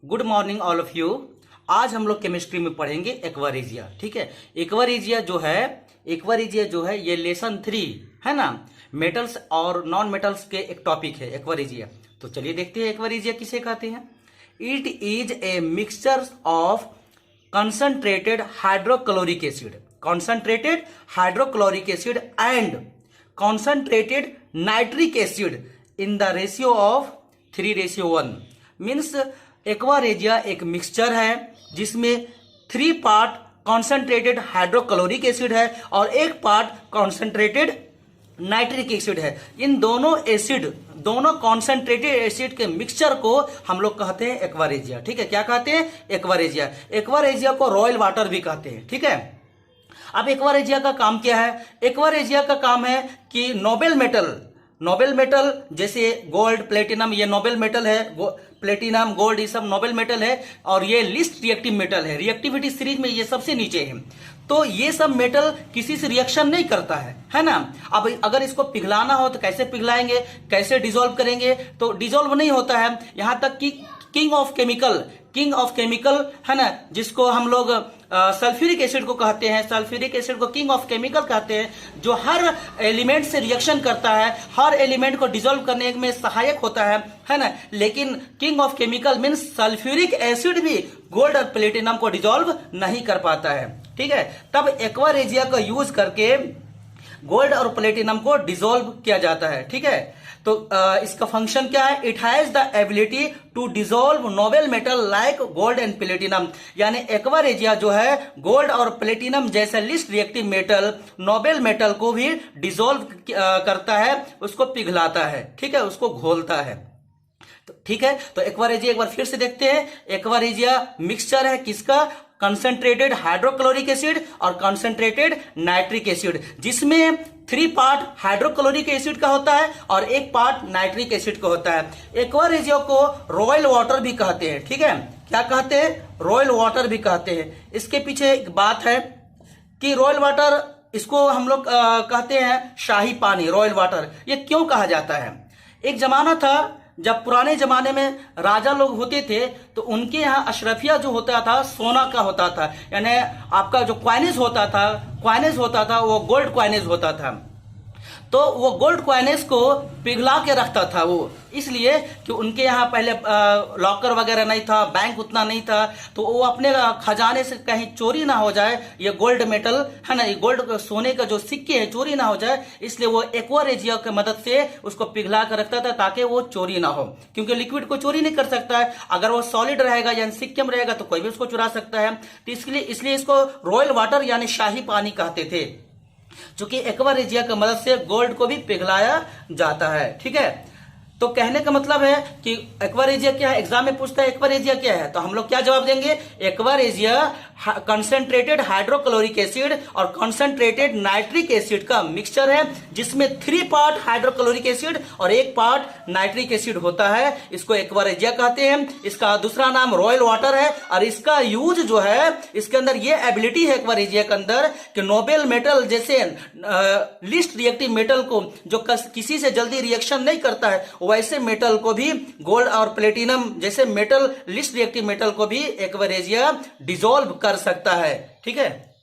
Good morning all of you. आज हम लोग केमिस्ट्री में पढ़ेंगे एक्वारेजिया। ठीक है, एक्वारेजिया जो है ये लेसन 3 है ना, मेटल्स और नॉन मेटल्स के एक टॉपिक है एक्वारेजिया। तो चलिए देखते हैं एक्वारेजिया किसे कहते हैं। It is a mixture of concentrated hydrochloric acid and concentrated nitric acid in the ratio of 3:1। Means aqua regia एक मिक्सचर है जिसमें 3 पार्ट कॉन्सेंट्रेटेड हाइड्रोक्लोरिक एसिड है और 1 पार्ट कॉन्सेंट्रेटेड नाइट्रिक एसिड है। इन दोनों कॉन्सेंट्रेटेड एसिड के मिक्सचर को हम लोग कहते हैं एक्वारेजिया। ठीक है, क्या कहते हैं? एक्वारेजिया को रॉयल वाटर भी कहते हैं। ठीक है, अब एक्वारेजिया का काम क्या है? एक्वारेजिया का काम है कि नोबेल मेटल जैसे गोल्ड, प्लेटिनम, ये नोबेल मेटल है। प्लेटिनम, गोल्ड, ये सब नोबेल मेटल है और ये लिस्ट रिएक्टिव मेटल है। रिएक्टिविटी सीरीज में ये सबसे नीचे है। तो ये सब मेटल किसी से रिएक्शन नहीं करता है ना। अब अगर इसको पिघलाना हो तो कैसे पिघलाएंगे, कैसे डिसॉल्व करेंगे? तो डिसॉल्व नहीं होता है। यहां तक कि किंग ऑफ केमिकल है ना, जिसको हम लोग सल्फ्यूरिक एसिड को कहते हैं। सल्फ्यूरिक एसिड को किंग ऑफ केमिकल कहते हैं, जो हर एलिमेंट से रिएक्शन करता है, हर एलिमेंट को डिसॉल्व करने में सहायक होता है ना। लेकिन king of chemical means sulphuric acid भी गोल्ड और प्लेटिनम को डिसॉल्व नहीं कर पाता है। ठीक है, तब एक्वारेजिया का यूज करके गोल्ड और प्लेटिनम को डिसॉल्व किया जाता है। ठीक है, तो इसका फंक्शन क्या है? It has the ability to dissolve noble metal like gold and platinum. यानी एक्वारेजिया जो है गोल्ड और प्लेटिनम जैसे least reactive metal, noble metal को भी डिसॉल्व करता है, उसको पिघलाता है। ठीक है, उसको घोलता है। तो ठीक है, तो एक्वारेजिया एक बार फिर से देखते हैं। एक्वारेजिया मिक्सचर है किसका? कंसंट्रेटेड हाइड्रोक्लोरिक एसिड और कंसंट्रेटेड नाइट्रिक एसिड, जिसमें 3 पार्ट हाइड्रोक्लोरिक एसिड का होता है और 1 पार्ट नाइट्रिक एसिड का होता है। एक्वारेजिया को रॉयल वाटर भी कहते हैं। ठीक है, क्या कहते हैं? रॉयल वाटर भी कहते हैं। इसके पीछे एक बात है कि रॉयल वाटर, इसको हम लोग कहते हैं शाही पानी, रॉयल वाटर। ये क्यों कहा जाता है? एक जमाना था जब पुराने जमाने में राजा लोग होते थे तो उनके यहाँ अशरफिया जो होता था सोना का होता था। यानी आपका जो क्वाइनेज होता था वो गोल्ड क्वाइनेज होता था। तो वो गोल्ड क्वाइनेज को पिघला के रखता था वो, इसलिए कि उनके यहाँ पहले लॉकर वगैरह नहीं था, बैंक उतना नहीं था, तो वो अपने खजाने से कहीं चोरी ना हो जाए, ये गोल्ड मेटल है ना, ये गोल्ड सोने का जो सिक्के है चोरी ना हो जाए, इसलिए वो एक्वारेजिया की मदद से उसको पिघला कर रखता था ताकि वो चोरी ना हो। क्योंकि लिक्विड को चोरी नहीं कर सकता है, अगर वो सॉलिड रहेगा यानी सिक्के में रहेगा तो कोई भी उसको चुरा सकता है। तो इसलिए इसको रॉयल वाटर यानी शाही पानी कहते थे, चूंकि एक्वारेजिया की मदद से गोल्ड को भी पिघलाया जाता है। ठीक है, तो कहने का मतलब है कि एक्वारेजिया क्या है। एग्जाम में पूछता है एक्वारेजिया क्या है, तो हम लोग क्या जवाब देंगे? एक्वारेजिया कंसंट्रेटेड हाइड्रोक्लोरिक एसिड और कंसंट्रेटेड नाइट्रिक एसिड का मिक्सचर है, जिसमें 3 पार्ट हाइड्रोक्लोरिक एसिड और 1 पार्ट नाइट्रिक एसिड होता है। इसको एक्वारेजिया कहते हैं। इसका दूसरा नाम रॉयल वाटर है और इसका यूज जो है, इसके अंदर ये एबिलिटी है एक्वारेजिया के अंदर कि नोबेल मेटल जैसे लिस्ट रिएक्टिव मेटल को जो किसी से जल्दी रिएक्शन नहीं करता है, वैसे मेटल को भी, गोल्ड और प्लेटिनम जैसे मेटल, लिस्ट रिएक्टिव मेटल को भी एक्वारेजिया डिसॉल्व कर सकता है। ठीक है।